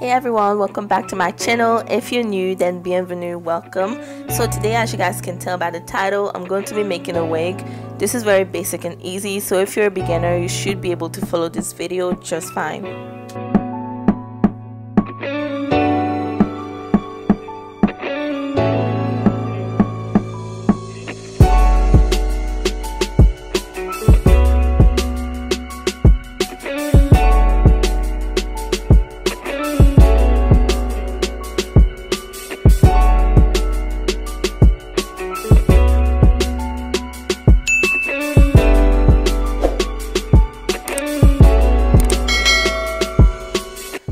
Hey everyone, welcome back to my channel. If you're new, then bienvenue, welcome. So today, as you guys can tell by the title, I'm going to be making a wig. This is very basic and easy, so if you're a beginner, you should be able to follow this video just fine.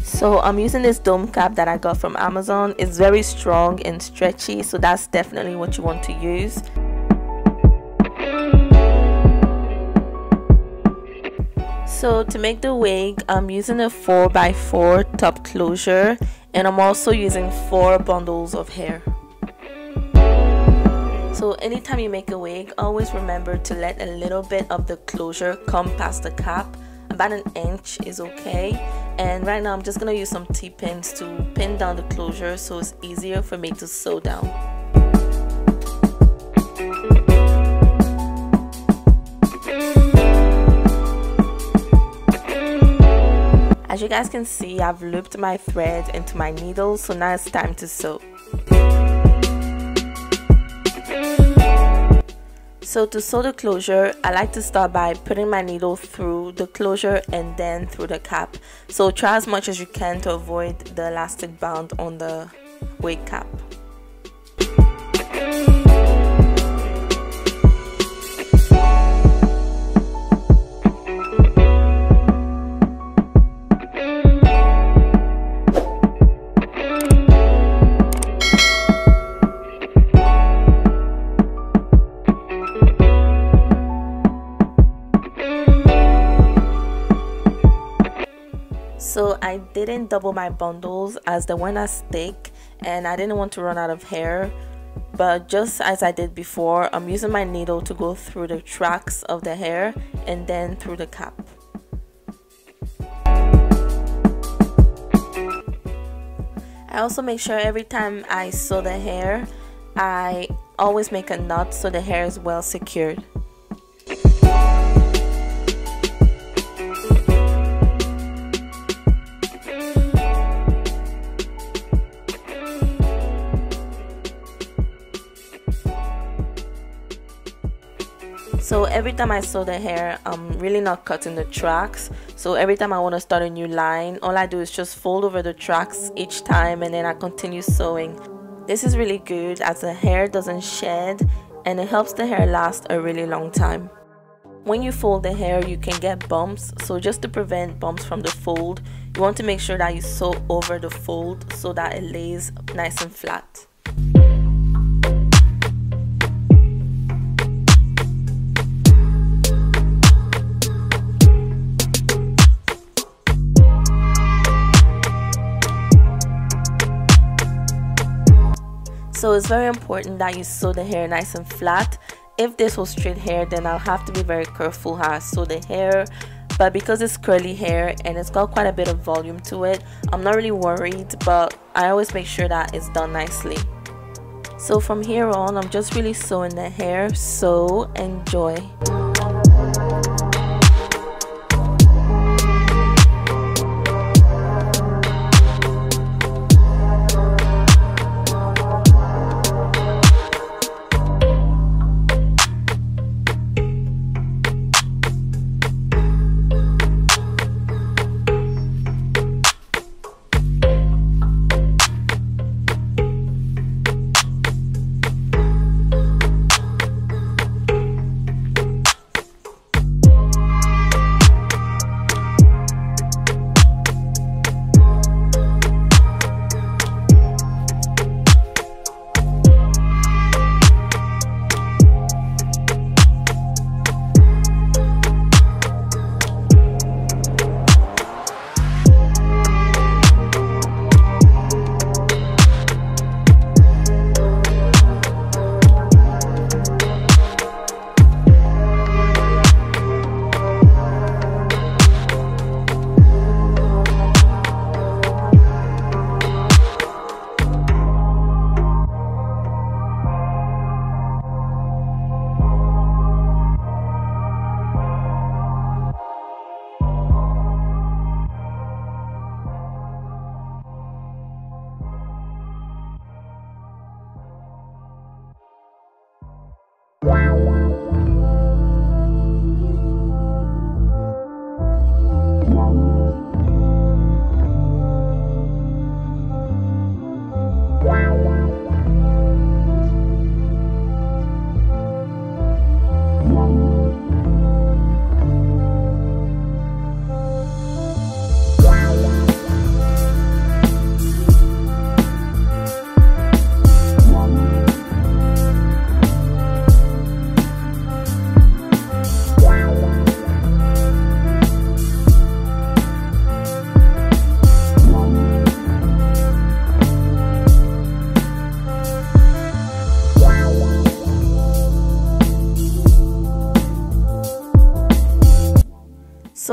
So I'm using this dome cap that I got from Amazon. It's very strong and stretchy, so that's definitely what you want to use. So to make the wig, I'm using a 4x4 top closure, and I'm also using 4 bundles of hair. So anytime you make a wig, always remember to let a little bit of the closure come past the cap. About an inch is okay, and right now I'm just gonna use some T-pins to pin down the closure so it's easier for me to sew down. As you guys can see, I've looped my thread into my needle, so now it's time to sew. So to sew the closure, I like to start by putting my needle through the closure and then through the cap. So try as much as you can to avoid the elastic band on the wig cap. So I didn't double my bundles as they weren't as thick and I didn't want to run out of hair, but just as I did before, I'm using my needle to go through the tracks of the hair and then through the cap. I also make sure every time I sew the hair, I always make a knot so the hair is well secured. So every time I sew the hair, I'm really not cutting the tracks. So every time I want to start a new line, all I do is just fold over the tracks each time and then I continue sewing. This is really good as the hair doesn't shed and it helps the hair last a really long time. When you fold the hair, you can get bumps. So just to prevent bumps from the fold, you want to make sure that you sew over the fold so that it lays nice and flat. So it's very important that you sew the hair nice and flat. If this was straight hair, then I'll have to be very careful how I sew the hair. But because it's curly hair and it's got quite a bit of volume to it, I'm not really worried, but I always make sure that it's done nicely. So from here on, I'm just really sewing the hair, so enjoy.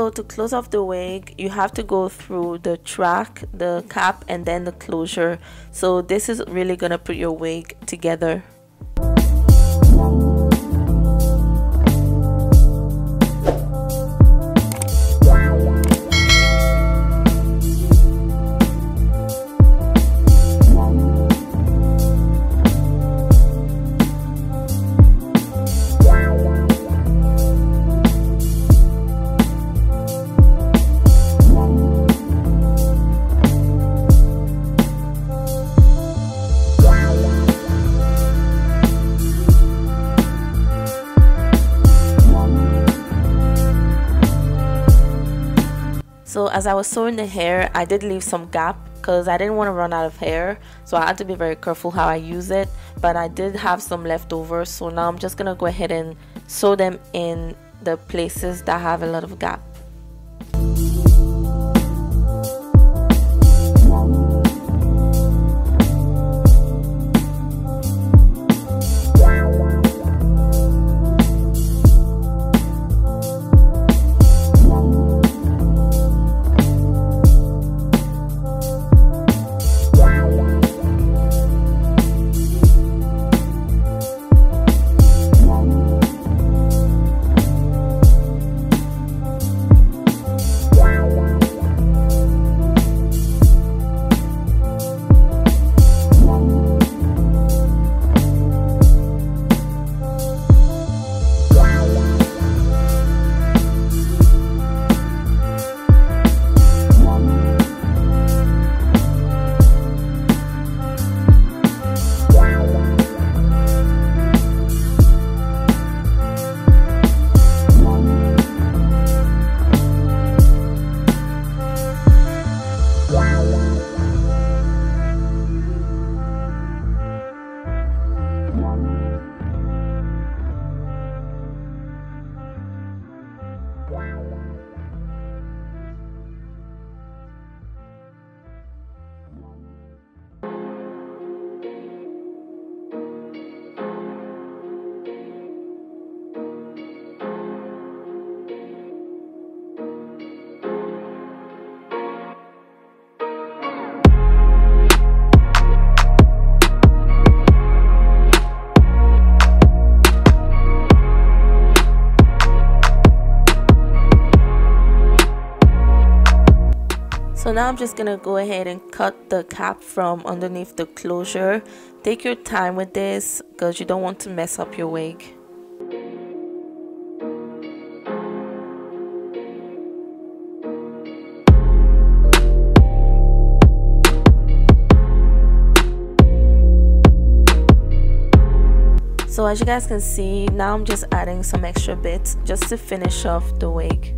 So to close off the wig, you have to go through the track, the cap, and then the closure. So this is really gonna put your wig together. So as I was sewing the hair, I did leave some gap because I didn't want to run out of hair, so I had to be very careful how I use it, but I did have some left over, so now I'm just gonna go ahead and sew them in the places that have a lot of gap. So now I'm just gonna go ahead and cut the cap from underneath the closure. Take your time with this because you don't want to mess up your wig. So as you guys can see, now I'm just adding some extra bits just to finish off the wig.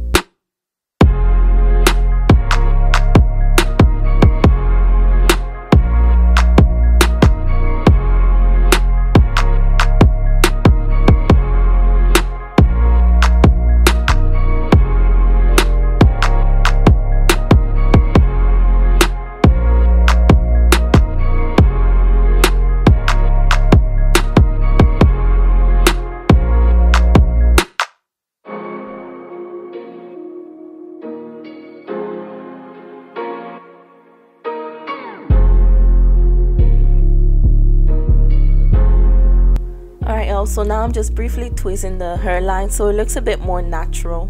So now I'm just briefly tweezing the hairline so it looks a bit more natural.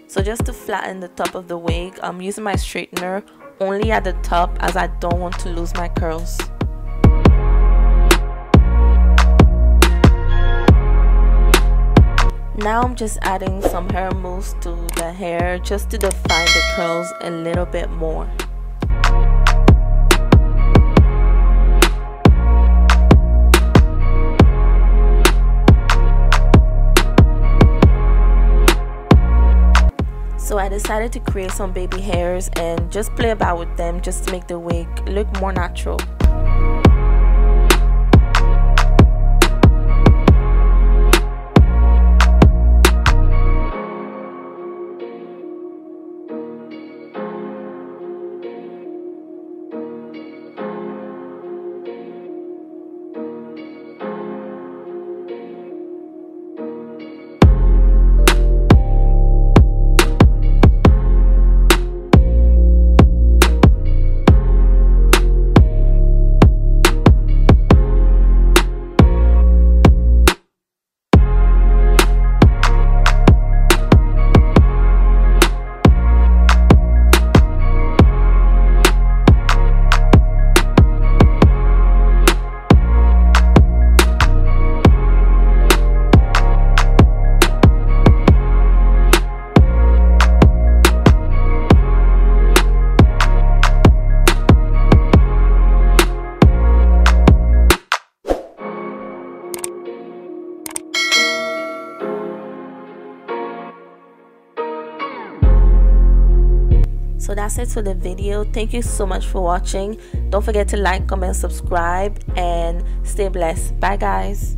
So just to flatten the top of the wig, I'm using my straightener only at the top as I don't want to lose my curls. Now I'm just adding some hair mousse to the hair just to define the curls a little bit more. So I decided to create some baby hairs and just play about with them just to make the wig look more natural. So that's it for the video. Thank you so much for watching. Don't forget to like, comment, subscribe, and stay blessed. Bye guys.